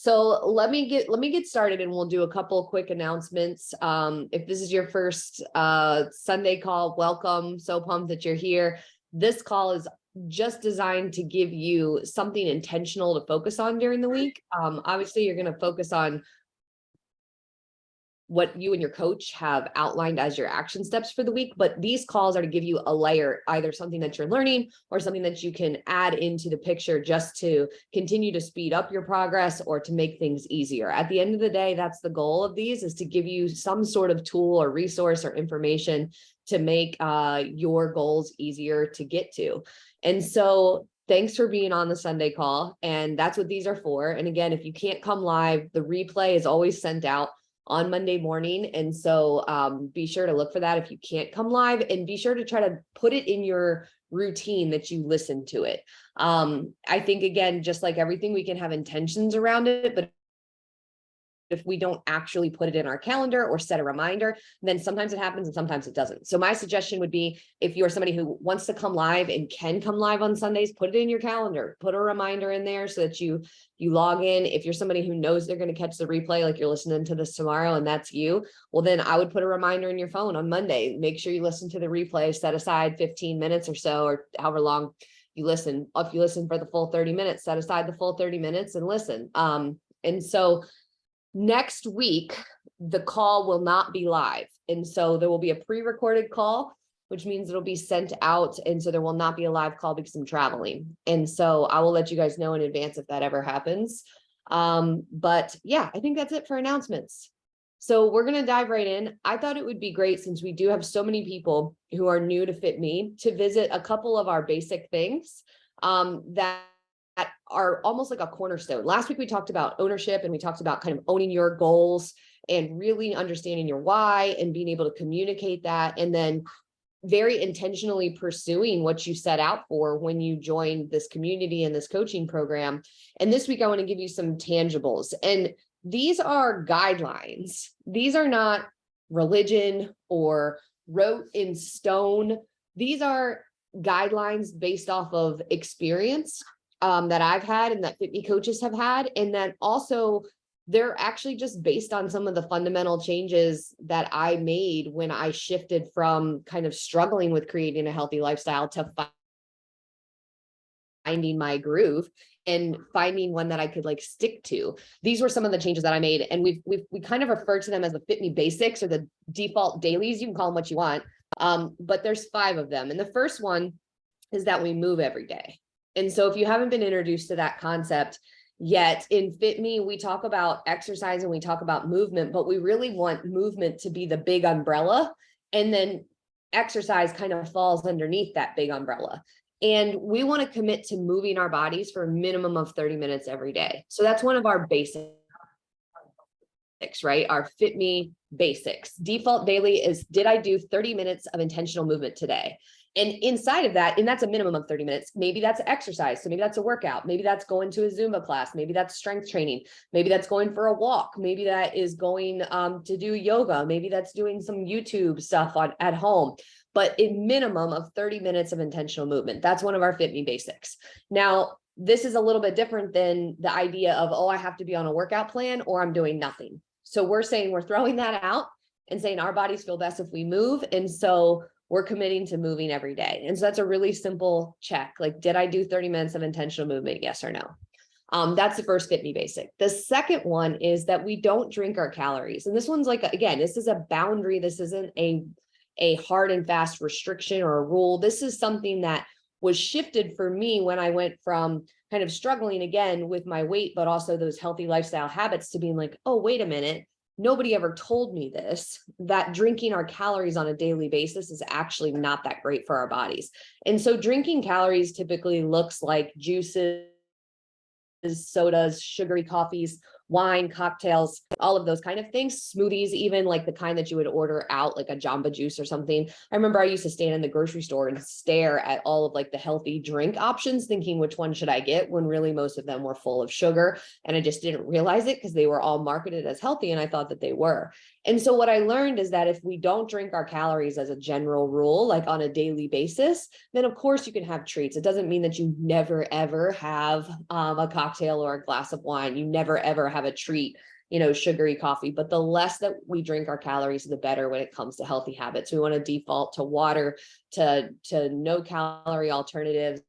So let me get started, and we'll do a couple of quick announcements. If this is your first Sunday call, welcome. So pumped that you're here. This call is just designed to give you something intentional to focus on during the week. Obviously, you're going to focus on what you and your coach have outlined as your action steps for the week. But these calls are to give you a layer, either something that you're learning or something that you can add into the picture just to continue to speed up your progress or to make things easier. At the end of the day, that's the goal of these, is to give you some sort of tool or resource or information to make your goals easier to get to. And so thanks for being on the Sunday call. And that's what these are for. And again, if you can't come live, the replay is always sent out on Monday morning. And so be sure to look for that if you can't come live, and be sure to try to put it in your routine that you listen to it. I think, again, just like everything, we can have intentions around it, but if we don't actually put it in our calendar or set a reminder, then sometimes it happens and sometimes it doesn't. So my suggestion would be, if you're somebody who wants to come live and can come live on Sundays, put it in your calendar, put a reminder in there so that you log in. If you're somebody who knows they're going to catch the replay, like you're listening to this tomorrow and that's you, well, then I would put a reminder in your phone on Monday. Make sure you listen to the replay, set aside 15 minutes or so, or however long you listen. If you listen for the full 30 minutes, set aside the full 30 minutes and listen. And so next week, the call will not be live. And so there will be a pre-recorded call, which means it'll be sent out. And so there will not be a live call because I'm traveling. And so I will let you guys know in advance if that ever happens. But yeah, I think that's it for announcements. So we're going to dive right in. I thought it would be great, since we do have so many people who are new to Fitme, to visit a couple of our basic things that are almost like a cornerstone. Last week, we talked about ownership, and we talked about kind of owning your goals and really understanding your why and being able to communicate that, and then very intentionally pursuing what you set out for when you joined this community and this coaching program. And this week, I want to give you some tangibles. And these are guidelines. These are not religion or wrote in stone. These are guidelines based off of experience that I've had and that Fitme coaches have had. And then also, they're actually just based on some of the fundamental changes that I made when I shifted from kind of struggling with creating a healthy lifestyle to finding my groove and finding one that I could like stick to. These were some of the changes that I made. And we kind of refer to them as the Fitme basics, or the default dailies. You can call them what you want. But there's 5 of them. And the first one is that we move every day. And so if you haven't been introduced to that concept yet, in Fitme, we talk about exercise and we talk about movement, but we really want movement to be the big umbrella. And then exercise kind of falls underneath that big umbrella. And we want to commit to moving our bodies for a minimum of 30 minutes every day. So that's one of our basics, right? Our Fitme basics. Default daily is, did I do 30 minutes of intentional movement today? And inside of that, and that's a minimum of 30 minutes, maybe that's exercise. So maybe that's a workout. Maybe that's going to a Zumba class. Maybe that's strength training. Maybe that's going for a walk. Maybe that is going to do yoga. Maybe that's doing some YouTube stuff at home. But a minimum of 30 minutes of intentional movement. That's one of our Fitme basics. Now, this is a little bit different than the idea of, oh, I have to be on a workout plan or I'm doing nothing. So we're saying, we're throwing that out and saying our bodies feel best if we move. And so we're committing to moving every day. And so that's a really simple check. Like, did I do 30 minutes of intentional movement? Yes or no? That's the first Fitme basic. The second one is that we don't drink our calories. And this one's like, again, this is a boundary. This isn't a hard and fast restriction or a rule. This is something that was shifted for me when I went from kind of struggling again with my weight, but also those healthy lifestyle habits, to being like, oh, wait a minute. Nobody ever told me this, that drinking our calories on a daily basis is actually not that great for our bodies. And so drinking calories typically looks like juices, sodas, sugary coffees, wine, cocktails, all of those kind of things, smoothies, even like the kind that you would order out, like a Jamba Juice or something. I remember I used to stand in the grocery store and stare at all of like the healthy drink options, thinking which one should I get, when really most of them were full of sugar. And I just didn't realize it because they were all marketed as healthy and I thought that they were. And so what I learned is that if we don't drink our calories as a general rule, like on a daily basis, then of course you can have treats. It doesn't mean that you never, ever have a cocktail or a glass of wine. You never, ever have a treat, sugary coffee, but the less that we drink our calories, the better when it comes to healthy habits. We want to default to water, to no calorie alternatives.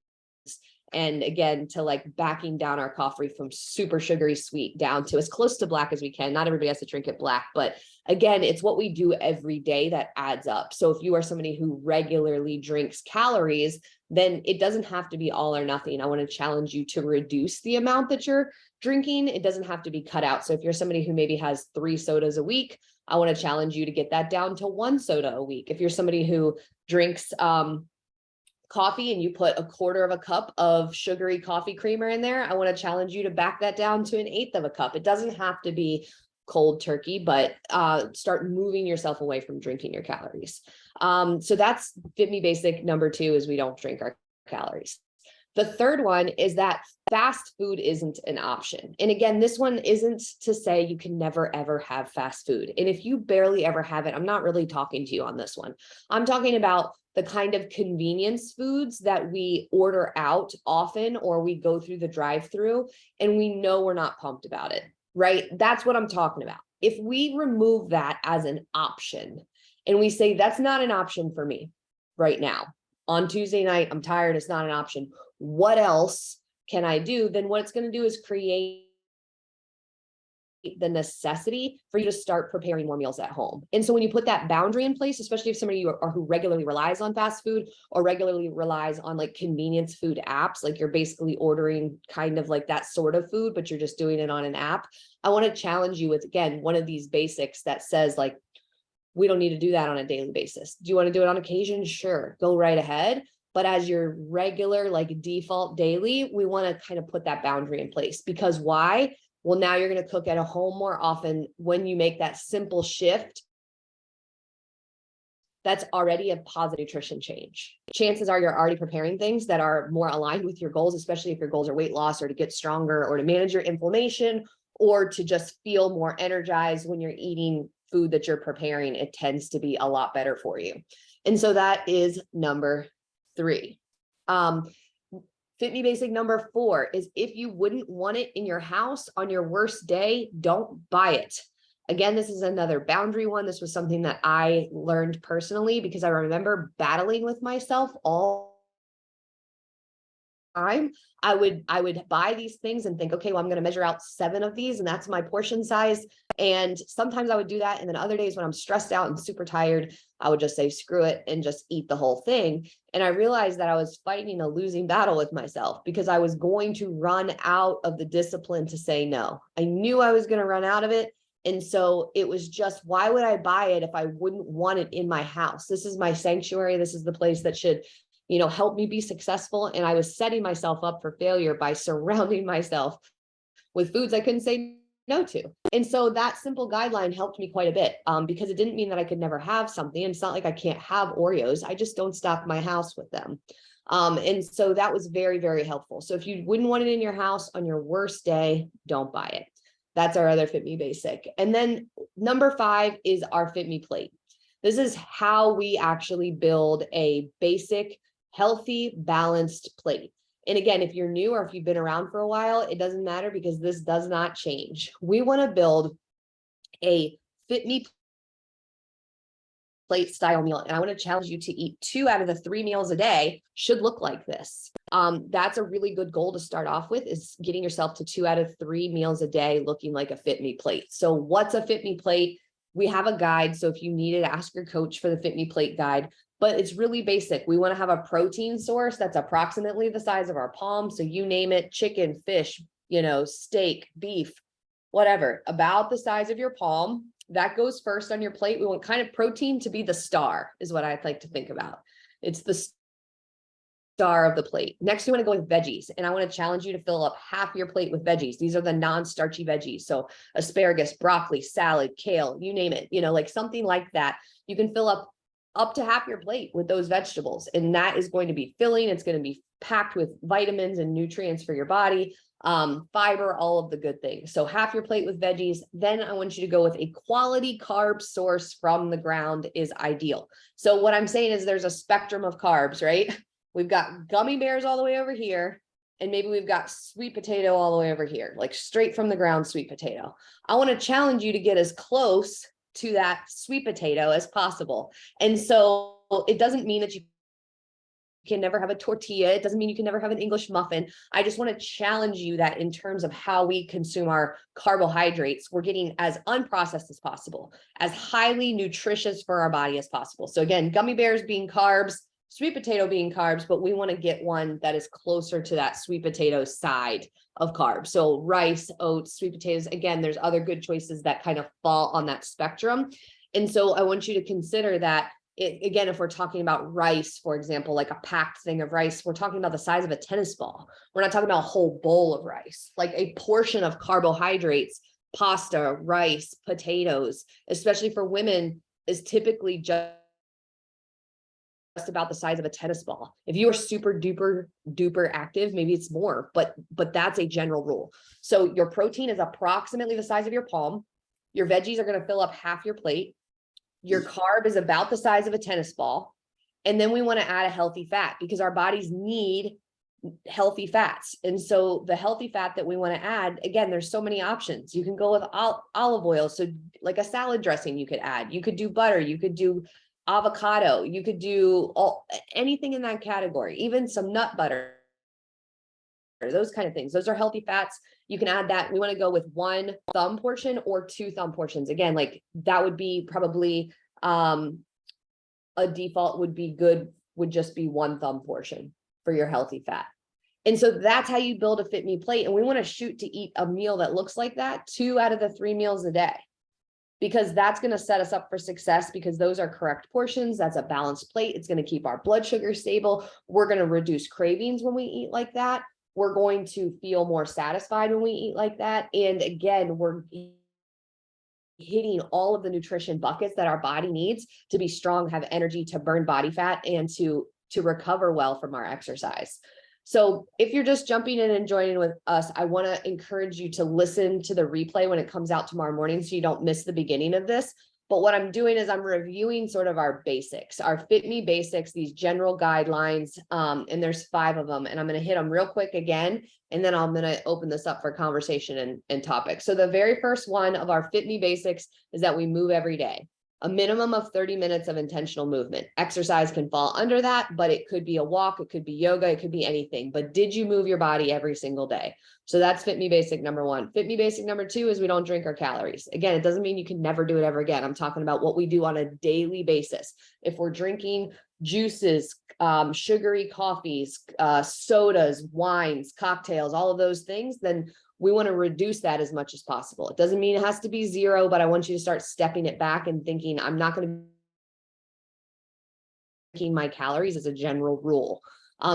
And again, to like backing down our coffee from super sugary sweet down to as close to black as we can. Not everybody has to drink it black, but again, it's what we do every day that adds up. So if you are somebody who regularly drinks calories, then it doesn't have to be all or nothing. I want to challenge you to reduce the amount that you're drinking. It doesn't have to be cut out. So if you're somebody who maybe has 3 sodas a week, I want to challenge you to get that down to 1 soda a week. If you're somebody who drinks, coffee and you put 1/4 cup of sugary coffee creamer in there, I want to challenge you to back that down to 1/8 cup. It doesn't have to be cold turkey, but start moving yourself away from drinking your calories. So that's Fit Me Basic number 2, is we don't drink our calories. The third one is that fast food isn't an option. And again, this one isn't to say you can never, ever have fast food. And if you barely ever have it, I'm not really talking to you on this one. I'm talking about the kind of convenience foods that we order out often, or we go through the drive-through and we know we're not pumped about it, right? That's what I'm talking about. If we remove that as an option and we say, that's not an option for me right now, on Tuesday night, I'm tired, it's not an option. What else can I do? Then what it's going to do is create the necessity for you to start preparing more meals at home. And so when you put that boundary in place, especially if somebody who regularly relies on fast food or regularly relies on like convenience food apps, like you're basically ordering kind of like that sort of food, but you're just doing it on an app. I want to challenge you with, again, one of these basics that says like, we don't need to do that on a daily basis. Do you want to do it on occasion? Sure, go right ahead. But as your regular, like default daily, we want to kind of put that boundary in place. Because why? Well, now you're going to cook at a home more often. When you make that simple shift, that's already a positive nutrition change. Chances are you're already preparing things that are more aligned with your goals, especially if your goals are weight loss or to get stronger or to manage your inflammation or to just feel more energized when you're eating food that you're preparing. It tends to be a lot better for you. And so that is number 3. Fit Me Basic number 4 is, if you wouldn't want it in your house on your worst day, don't buy it. Again, this is another boundary one. This was something that I learned personally because I remember battling with myself all the time. I would buy these things and think, okay, well, I'm going to measure out 7 of these and that's my portion size. And sometimes I would do that. And then other days when I'm stressed out and super tired, I would just say, screw it, and just eat the whole thing. And I realized that I was fighting a losing battle with myself because I was going to run out of the discipline to say no. I knew I was going to run out of it. And so it was just, why would I buy it if I wouldn't want it in my house? This is my sanctuary. This is the place that should, help me be successful. And I was setting myself up for failure by surrounding myself with foods I couldn't say no to. And so that simple guideline helped me quite a bit, because it didn't mean that I could never have something. And it's not like I can't have Oreos. I just don't stock my house with them. And so that was very, very helpful. So if you wouldn't want it in your house on your worst day, don't buy it. That's our other Fit Me Basic. And then number 5 is our Fit Me Plate. This is how we actually build a basic, healthy, balanced plate. And again, if you're new or if you've been around for a while, it doesn't matter because this does not change. We want to build a Fit Me Plate style meal. And I want to challenge you to eat 2 out of the 3 meals a day should look like this. That's a really good goal to start off with, is getting yourself to 2 out of 3 meals a day looking like a Fit Me Plate. So what's a Fit Me Plate? We have a guide. So if you need it, ask your coach for the Fit Me Plate guide. But it's really basic. We want to have a protein source that's approximately the size of our palm. So you name it, chicken, fish, steak, beef, whatever, about the size of your palm. That goes first on your plate. We want kind of protein to be the star, is what I'd like to think about. It's the star of the plate. Next, you want to go with veggies. And I want to challenge you to fill up half your plate with veggies. These are the non-starchy veggies. So asparagus, broccoli, salad, kale, you name it, like something like that. You can fill up to half your plate with those vegetables. And that is going to be filling. It's going to be packed with vitamins and nutrients for your body, fiber, all of the good things. So half your plate with veggies. Then I want you to go with a quality carb source from the ground is ideal. So what I'm saying is there's a spectrum of carbs, right? We've got gummy bears all the way over here. and maybe we've got sweet potato all the way over here, like straight from the ground sweet potato. I want to challenge you to get as close to that sweet potato as possible. And so it doesn't mean that you can never have a tortilla. It doesn't mean you can never have an English muffin. I just want to challenge you that in terms of how we consume our carbohydrates, we're getting as unprocessed as possible, as highly nutritious for our body as possible. So again, gummy bears being carbs, sweet potato being carbs, but we want to get one that is closer to that sweet potato side of carbs. So rice, oats, sweet potatoes. Again, there's other good choices that kind of fall on that spectrum. And so I want you to consider that again, if we're talking about rice, for example, like a packed thing of rice, we're talking about the size of a tennis ball. We're not talking about a whole bowl of rice, like a portion of carbohydrates, pasta, rice, potatoes, especially for women, is typically just about the size of a tennis ball. If you are super duper active, maybe it's more, but that's a general rule. So your protein is approximately the size of your palm. Your veggies are going to fill up half your plate. Your carb is about the size of a tennis ball. And then we want to add a healthy fat because our bodies need healthy fats. And so the healthy fat that we want to add, again, there's so many options. You can go with olive oil. So like a salad dressing you could add. You could do butter. You could do avocado. You could do anything in that category, even some nut butter, those kind of things. Those are healthy fats. You can add that. We want to go with 1 thumb portion or 2 thumb portions. Again, like that would be probably a default would just be 1 thumb portion for your healthy fat. And so that's how you build a Fitme plate. And we want to shoot to eat a meal that looks like that 2 out of the 3 meals a day, because that's going to set us up for success, because those are correct portions. That's a balanced plate. It's going to keep our blood sugar stable. We're going to reduce cravings when we eat like that. We're going to feel more satisfied when we eat like that. And again, we're hitting all of the nutrition buckets that our body needs to be strong, have energy, to burn body fat, and to recover well from our exercise. So if you're just jumping in and joining with us, I want to encourage you to listen to the replay when it comes out tomorrow morning so you don't miss the beginning of this. But what I'm doing is I'm reviewing sort of our basics, our Fitme basics, these general guidelines, and there's 5 of them. And I'm going to hit them real quick again, and then I'm going to open this up for conversation and topics. So the very first one of our Fitme basics is that we move every day. A minimum of 30 minutes of intentional movement. Exercise can fall under that, but it could be a walk, it could be yoga, it could be anything. But did you move your body every single day? So that's Fitme basic number 1. Fitme basic number 2 is we don't drink our calories. Again, it doesn't mean you can never do it ever again. I'm talking about what we do on a daily basis. If we're drinking juices, sugary coffees, sodas, wines, cocktails, all of those things, then we want to reduce that as much as possible. It doesn't mean it has to be 0, but I want you to start stepping it back and thinking, I'm not going to be drinking my calories as a general rule.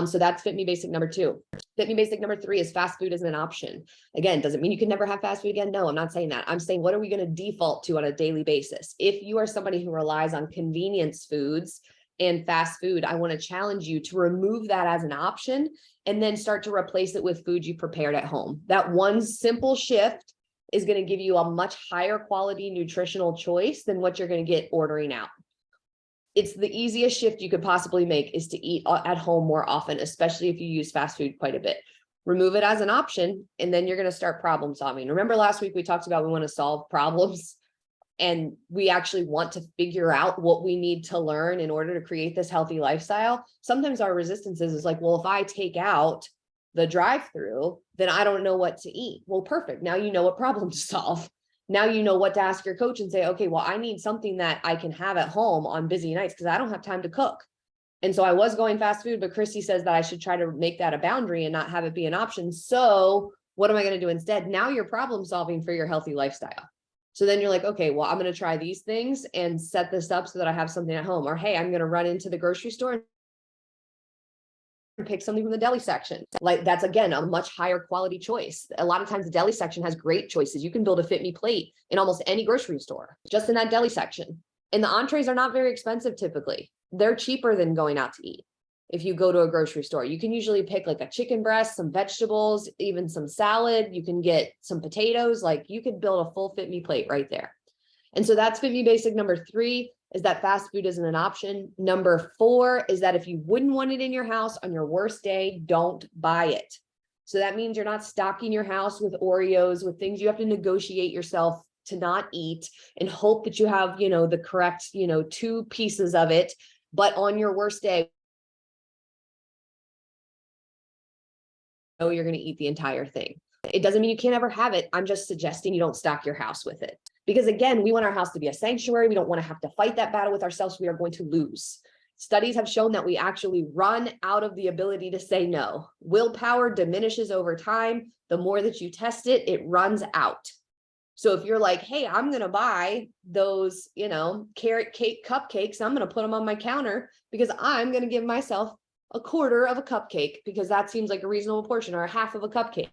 So that's Fitme basic number 2. Fitme basic number 3 is fast food as an option. Again, doesn't mean you can never have fast food again. No, I'm not saying that. I'm saying, what are we going to default to on a daily basis? If you are somebody who relies on convenience foods and fast food, I want to challenge you to remove that as an option and then start to replace it with food you prepared at home. That one simple shift is going to give you a much higher quality nutritional choice than what you're going to get ordering out. It's the easiest shift you could possibly make, is to eat at home more often, especially if you use fast food quite a bit. Remove it as an option, and then you're going to start problem solving. Remember last week we talked about we want to solve problems, and we actually want to figure out what we need to learn in order to create this healthy lifestyle. Sometimes our resistance is like, well, if I take out the drive-through, then I don't know what to eat. Well, perfect. Now you know what problem to solve. Now you know what to ask your coach and say, okay, well, I need something that I can have at home on busy nights because I don't have time to cook. And so I was going fast food, but Christy says that I should try to make that a boundary and not have it be an option. So what am I going to do instead? Now you're problem solving for your healthy lifestyle. So then you're like, okay, well, I'm going to try these things and set this up so that I have something at home. Or, hey, I'm going to run into the grocery store and pick something from the deli section. Like, that's, again, a much higher quality choice. A lot of times the deli section has great choices. You can build a Fitme plate in almost any grocery store, just in that deli section. And the entrees are not very expensive typically. They're cheaper than going out to eat. If you go to a grocery store, you can usually pick like a chicken breast, some vegetables, even some salad. You can get some potatoes. Like, you could build a full Fitme plate right there. And so that's Fitme basic number 3, is that fast food isn't an option. Number 4 is that if you wouldn't want it in your house on your worst day, don't buy it. So that means you're not stocking your house with Oreos, with things you have to negotiate yourself to not eat and hope that you have, the correct, 2 pieces of it. But on your worst day, you're going to eat the entire thing. It doesn't mean you can't ever have it. I'm just suggesting you don't stock your house with it. Because again, we want our house to be a sanctuary. We don't want to have to fight that battle with ourselves. We are going to lose. Studies have shown that we actually run out of the ability to say no. Willpower diminishes over time. The more that you test it, it runs out. So if you're like, hey, I'm going to buy those, carrot cake cupcakes, I'm going to put them on my counter because I'm going to give myself a quarter of a cupcake because that seems like a reasonable portion, or a half of a cupcake.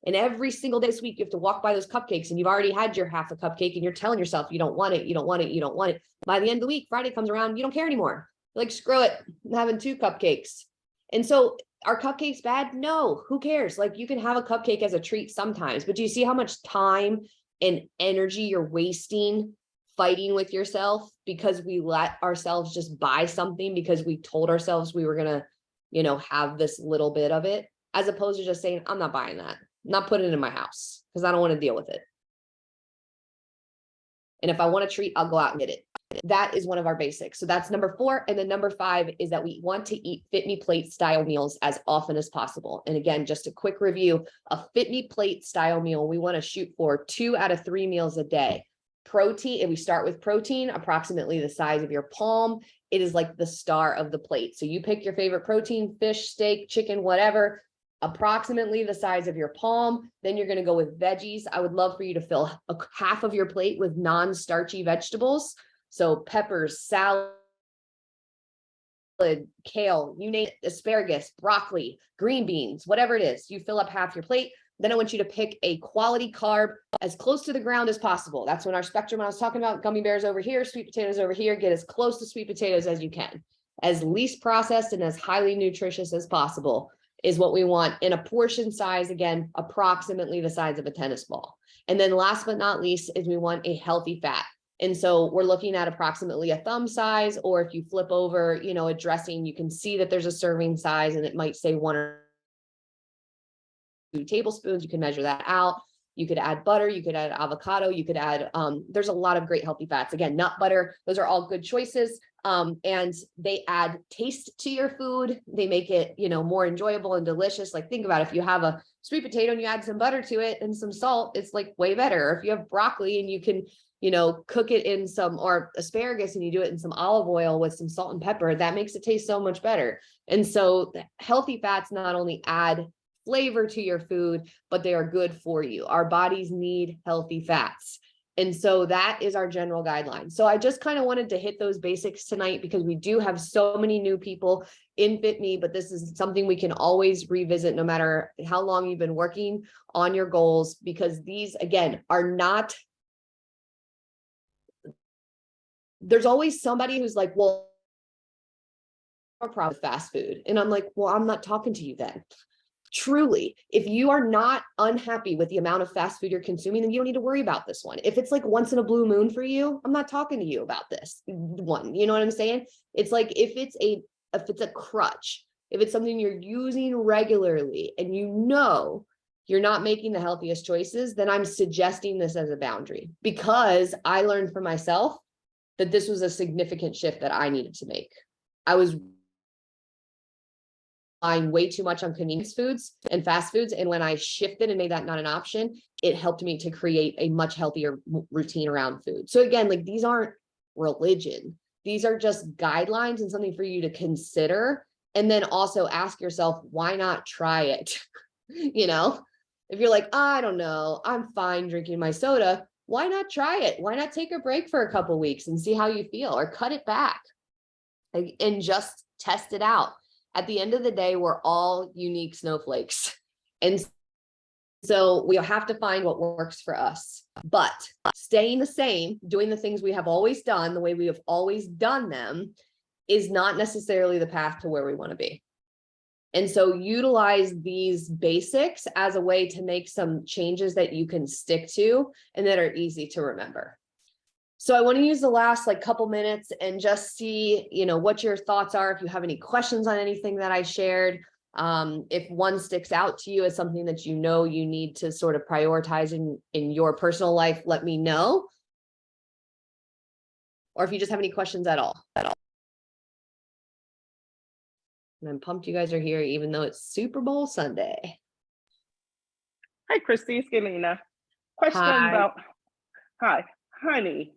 And every single day this week, you have to walk by those cupcakes and you've already had your half a cupcake and you're telling yourself you don't want it, you don't want it, you don't want it. By the end of the week, Friday comes around, you don't care anymore. You're like, screw it, I'm having 2 cupcakes. And so are cupcakes bad? No, who cares? Like, you can have a cupcake as a treat sometimes, but do you see how much time and energy you're wasting fighting with yourself because we let ourselves just buy something because we told ourselves we were going to, have this little bit of it, as opposed to just saying, I'm not buying that. I'm not putting it in my house because I don't want to deal with it. And if I want a treat, I'll go out and get it. That is one of our basics. So that's number 4. And then number 5 is that we want to eat Fitme plate style meals as often as possible. And again, just a quick review, a Fitme plate style meal, we want to shoot for 2 out of 3 meals a day. Protein, and we start with protein, approximately the size of your palm. It is like the star of the plate. So you pick your favorite protein, fish, steak, chicken, whatever, approximately the size of your palm. Then you're going to go with veggies. I would love for you to fill half of your plate with non-starchy vegetables. So peppers, salad, kale, you name it, asparagus, broccoli, green beans, whatever it is, you fill up half your plate. Then I want you to pick a quality carb as close to the ground as possible. That's when our spectrum I was talking about, gummy bears over here, sweet potatoes over here, get as close to sweet potatoes as you can. As least processed and as highly nutritious as possible is what we want, in a portion size, again, approximately the size of a tennis ball. And then last but not least is we want a healthy fat. And so we're looking at approximately a thumb size, or if you flip over, a dressing, you can see that there's a serving size and it might say 1 or 2 tablespoons. You can measure that out. You could add butter, you could add avocado, you could add, there's a lot of great healthy fats. Again, nut butter, those are all good choices. And they add taste to your food. They make it, more enjoyable and delicious. Like, think about it, if you have a sweet potato and you add some butter to it and some salt, it's like way better. Or if you have broccoli and you can, cook it in some, or asparagus and you do it in some olive oil with some salt and pepper, that makes it taste so much better. And so healthy fats not only add flavor to your food, but they are good for you. Our bodies need healthy fats. And so that is our general guideline. So I just kind of wanted to hit those basics tonight because we do have so many new people in Fitme, but this is something we can always revisit no matter how long you've been working on your goals, because these, again, are not, there's always somebody who's like, well, I'm a problem with fast food. And I'm like, well, I'm not talking to you then. Truly, if you are not unhappy with the amount of fast food you're consuming, then you don't need to worry about this one. If it's like once in a blue moon for you, I'm not talking to you about this one. You know what I'm saying? It's like, if it's a crutch, if it's something you're using regularly and you're not making the healthiest choices, then I'm suggesting this as a boundary, because I learned for myself that this was a significant shift that I needed to make. I was relying way too much on convenience foods and fast foods. And when I shifted and made that not an option, it helped me to create a much healthier routine around food. So again, like, these aren't religion. These are just guidelines and something for you to consider. And then also ask yourself, why not try it? If you're like, I don't know, I'm fine drinking my soda, why not try it? Why not take a break for a couple of weeks and see how you feel, or cut it back and just test it out? At the end of the day, we're all unique snowflakes. And so we have to find what works for us. But staying the same, doing the things we have always done, the way we have always done them, is not necessarily the path to where we want to be. And so utilize these basics as a way to make some changes that you can stick to and that are easy to remember. So I want to use the last couple minutes and just see, what your thoughts are. If you have any questions on anything that I shared, If one sticks out to you as something that you know you need to sort of prioritize in your personal life, let me know. Or if you just have any questions at all. And I'm pumped you guys are here, even though it's Super Bowl Sunday. Hi, Christy, it's Galena. Question about, honey.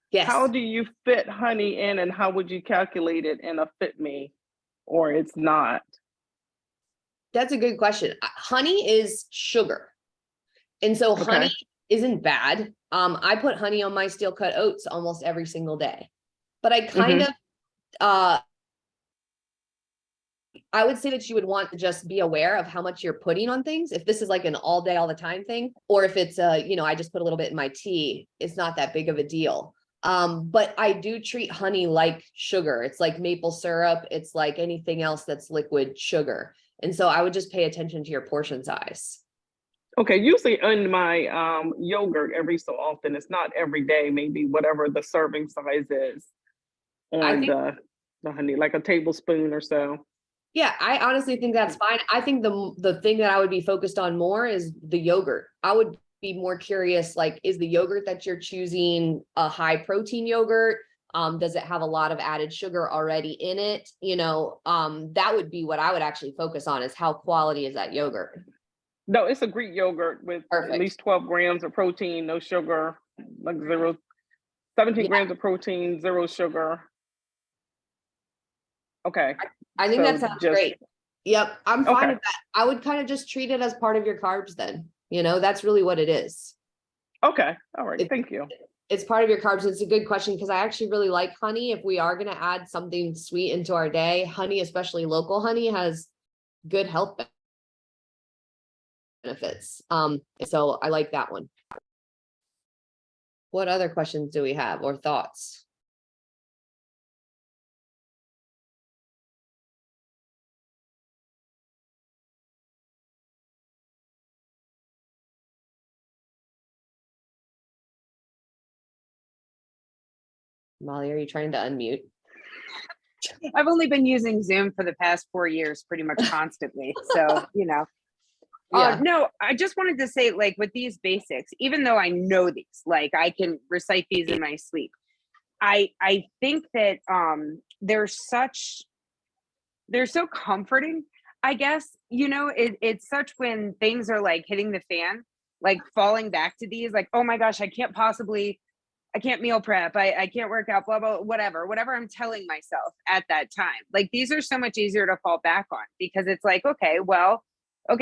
Yes. How do you fit honey in, and how would you calculate it in a Fitme, or it's not? That's a good question. Honey is sugar. And so honey isn't bad. I put honey on my steel cut oats almost every single day, but I kind of, I would say that you would want to just be aware of how much you're putting on things. If this is like an all day, all the time thing, or if it's I just put a little bit in my tea, it's not that big of a deal. But I do treat honey like sugar. It's like maple syrup. It's like anything else that's liquid sugar. And so I would just pay attention to your portion size. Okay, usually in my yogurt every so often, it's not every day, maybe whatever the serving size is on the honey, like a tablespoon or so. Yeah, I honestly think that's fine. I think the thing that I would be focused on more is the yogurt. I would be more curious, like, is the yogurt that you're choosing a high protein yogurt? Does it have a lot of added sugar already in it? That would be what I would actually focus on, is how quality is that yogurt? No, it's a Greek yogurt with at least 12 grams of protein, no sugar, like 17 grams of protein, 0 sugar. Okay. I think that sounds great. Yep. I'm fine with that. I would kind of just treat it as part of your carbs then. That's really what it is. Okay. All right. Thank you. It's part of your carbs. It's a good question, because I actually really like honey. If we are going to add something sweet into our day, honey, especially local honey, has good health benefits. So I like that one. What other questions do we have, or thoughts? Molly, are you trying to unmute? I've only been using Zoom for the past 4 years, pretty much constantly. So, Yeah. No, I just wanted to say, like, with these basics, even though I know these, like, I can recite these in my sleep, I think that they're so comforting, I guess. It's such, when things are like hitting the fan, like falling back to these, like, oh my gosh, I can't meal prep. I can't work out, blah, blah, whatever I'm telling myself at that time. Like, these are so much easier to fall back on, because it's like, okay,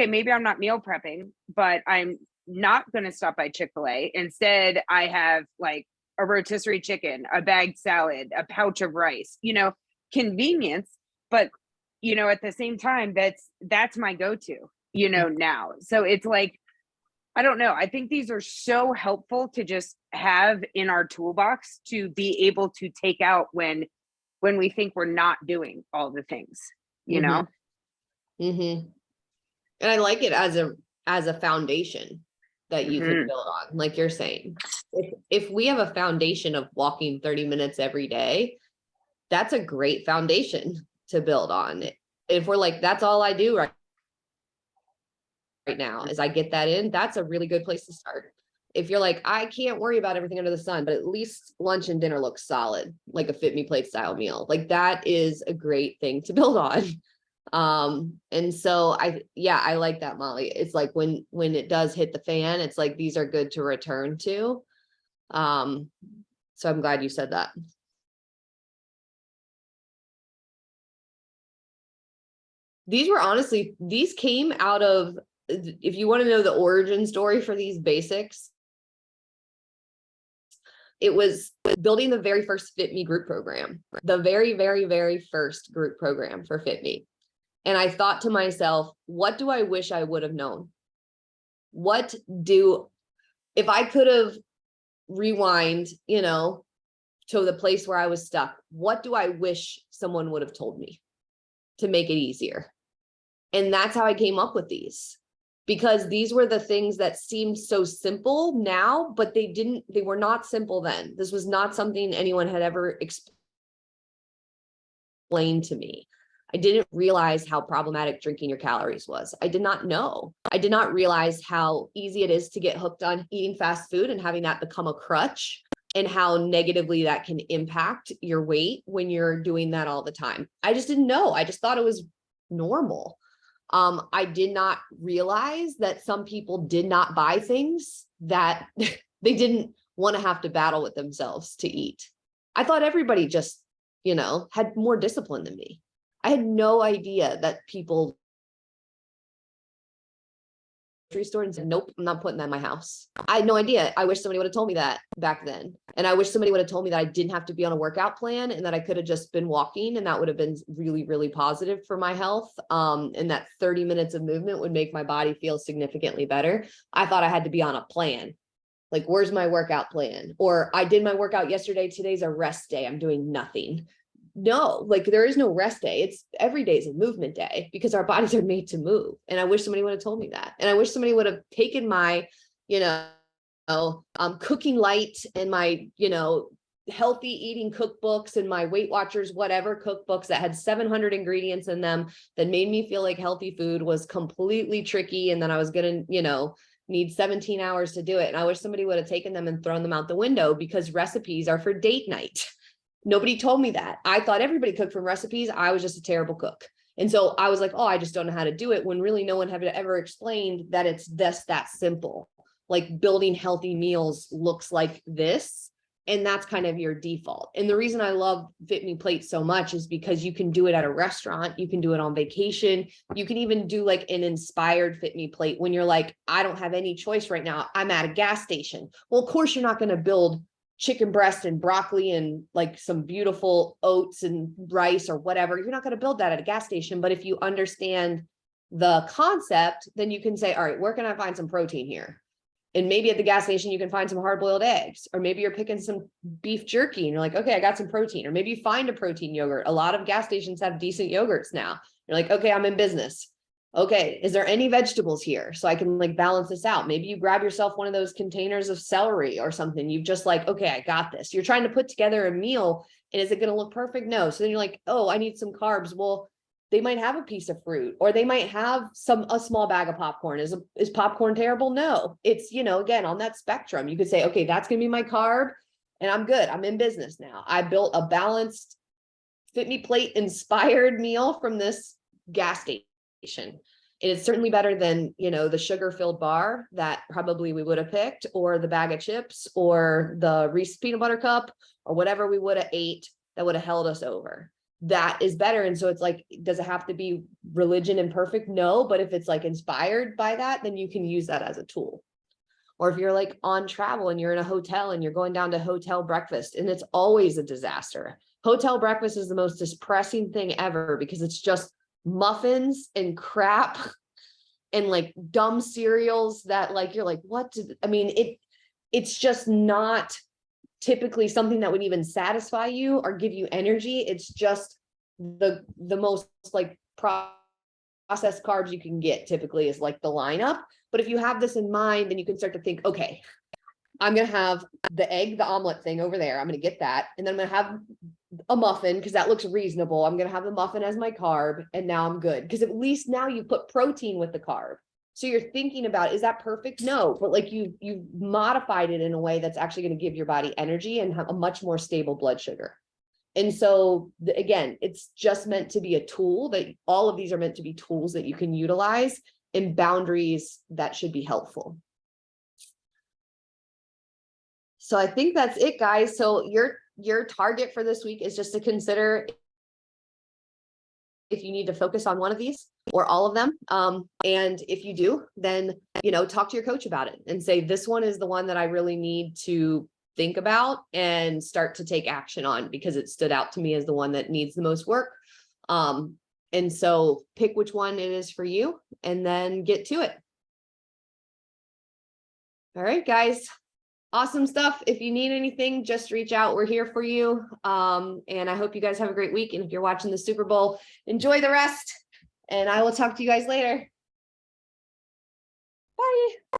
maybe I'm not meal prepping, but I'm not going to stop by Chick-fil-A. Instead, I have like a rotisserie chicken, a bagged salad, a pouch of rice, convenience. But, at the same time, that's my go-to, now. So it's like, I don't know. I think these are so helpful to just have in our toolbox to be able to take out when we think we're not doing all the things, And I like it as a foundation that you can build on, like you're saying. If we have a foundation of walking 30 minutes every day, that's a great foundation to build on. If we're like, that's all I do right now, as I get that in, that's a really good place to start. If you're like, I can't worry about everything under the sun, but at least lunch and dinner looks solid, like a Fitme plate style meal, like that is a great thing to build on. And so I like that, Molly. It's like when it does hit the fan, it's like, these are good to return to. So I'm glad you said that. These came out of, if you want to know the origin story for these basics, it was building the very first Fitme group program, the very, very, very first group program for Fitme. And I thought to myself, what do I wish I would have known? If I could have rewind, to the place where I was stuck, what do I wish someone would have told me to make it easier? And that's how I came up with these, because these were the things that seemed so simple now, but they were not simple then. This was not something anyone had ever explained to me. I didn't realize how problematic drinking your calories was. I did not know. I did not realize how easy it is to get hooked on eating fast food and having that become a crutch, and how negatively that can impact your weight when you're doing that all the time. I just didn't know. I just thought it was normal. I did not realize that some people did not buy things that they didn't want to have to battle with themselves to eat. I thought everybody just, had more discipline than me. I had no idea that people grocery store and said, nope, I'm not putting that in my house. I had no idea. I wish somebody would have told me that back then. And I wish somebody would have told me that I didn't have to be on a workout plan and that I could have just been walking, and that would have been really, really positive for my health. And that 30 minutes of movement would make my body feel significantly better. I thought I had to be on a plan. Like, where's my workout plan? Or I did my workout yesterday. Today's a rest day. I'm doing nothing. No, like there is no rest day. It's every day is a movement day because our bodies are made to move. And I wish somebody would have told me that. And I wish somebody would have taken my, cooking light and my, healthy eating cookbooks and my Weight Watchers, whatever cookbooks that had 700 ingredients in them that made me feel like healthy food was completely tricky. And then I was going to, need 17 hours to do it. And I wish somebody would have taken them and thrown them out the window, because recipes are for date night. Nobody told me that. I thought everybody cooked from recipes. I was just a terrible cook. And so I was like, oh, I just don't know how to do it, when really no one had ever explained that it's that simple. Like, building healthy meals looks like this. And that's kind of your default. And the reason I love Fitme Plate so much is because you can do it at a restaurant. You can do it on vacation. You can even do like an inspired Fitme Plate when you're like, I don't have any choice right now. I'm at a gas station. Well, of course, you're not going to build chicken breast and broccoli and like some beautiful oats and rice or whatever. You're not going to build that at a gas station. But if you understand the concept, then you can say, all right, where can I find some protein here? And maybe at the gas station, you can find some hard-boiled eggs, or maybe you're picking some beef jerky and you're like, okay, I got some protein. Or maybe you find a protein yogurt. A lot of gas stations have decent yogurts now. You're like, okay, I'm in business. Okay, is there any vegetables here? So I can like balance this out. Maybe you grab yourself one of those containers of celery or something. You've just like, okay, I got this. You're trying to put together a meal, and is it going to look perfect? No. So then you're like, oh, I need some carbs. Well, they might have a piece of fruit, or they might have a small bag of popcorn. Is popcorn terrible? No, it's, again, on that spectrum, you could say, okay, that's going to be my carb and I'm good. I'm in business now. I built a balanced Fitme Plate inspired meal from this gas station. And it's certainly better than, the sugar-filled bar that probably we would have picked, or the bag of chips, or the Reese's peanut butter cup, or whatever we would have ate that would have held us over. That is better. And so it's like, does it have to be religion and perfect? No, but if it's like inspired by that, then you can use that as a tool. Or if you're like on travel and you're in a hotel and you're going down to hotel breakfast, and it's always a disaster. Hotel breakfast is the most depressing thing ever, because it's just muffins and crap and like dumb cereals that like, you're like, it's just not typically something that would even satisfy you or give you energy. It's just the most like processed carbs you can get typically is like the lineup. But if you have this in mind, then you can start to think, okay, I'm going to have the omelet thing over there. I'm going to get that. And then I'm going to have a muffin because that looks reasonable. I'm going to have the muffin as my carb. And now I'm good. Because at least now you put protein with the carb. So you're thinking about, is that perfect? No, but like you've modified it in a way that's actually going to give your body energy and have a much more stable blood sugar. And so again, it's just meant to be a tool. That all of these are meant to be tools that you can utilize in boundaries that should be helpful. So I think that's it, guys. So your target for this week is just to consider if you need to focus on one of these or all of them. And if you do, then, talk to your coach about it and say, this one is the one that I really need to think about and start to take action on, because it stood out to me as the one that needs the most work. And so pick which one it is for you and then get to it. All right, guys. Awesome stuff. If you need anything, just reach out. We're here for you. And I hope you guys have a great week. And if you're watching the Super Bowl, enjoy the rest. And I will talk to you guys later. Bye.